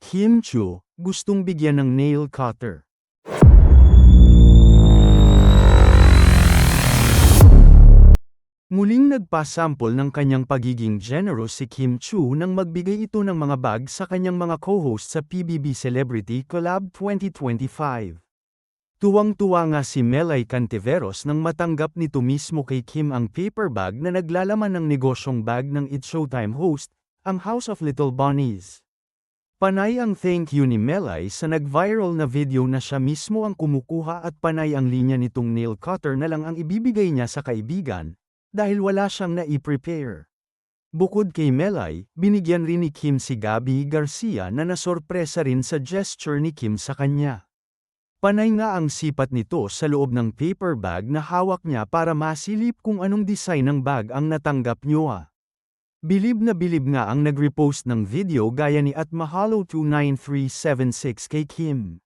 Kim Chu, gustong bigyan ng nail cutter. Muling nagpasampol ng kanyang pagiging generous si Kim Chu nang magbigay ito ng mga bag sa kanyang mga co-host sa PBB Celebrity Collab 2025. Tuwang-tuwa nga si Melay Cantiveros nang matanggap nito mismo kay Kim ang paper bag na naglalaman ng negosyong bag ng It's Showtime host, ang House of Little Bunnies. Panay ang thank you ni Melay sa nag-viral na video na siya mismo ang kumukuha at panay ang linya nitong nail cutter na lang ang ibibigay niya sa kaibigan, dahil wala siyang nai-prepare. Bukod kay Melay, binigyan rin ni Kim si Gabby Garcia na nasorpresa rin sa gesture ni Kim sa kanya. Panay nga ang sipat nito sa loob ng paper bag na hawak niya para masilip kung anong design ng bag ang natanggap niya. Bilib na bilib nga ang nag-repost ng video gaya ni @mahalo29376 kay Kim.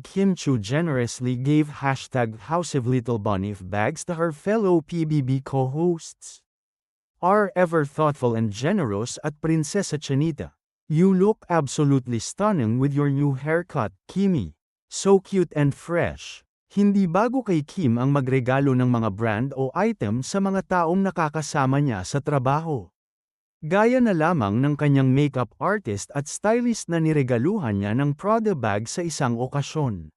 Kim Chu generously gave House of Little Bunny bags to her fellow PBB co-hosts. Are ever thoughtful and generous at Prinsesa Chanita. You look absolutely stunning with your new haircut, Kimmy. So cute and fresh. Hindi bago kay Kim ang magregalo ng mga brand o item sa mga taong nakakasama niya sa trabaho. Gaya na lamang ng kanyang makeup artist at stylist na niregaluhan niya ng Prada bag sa isang okasyon.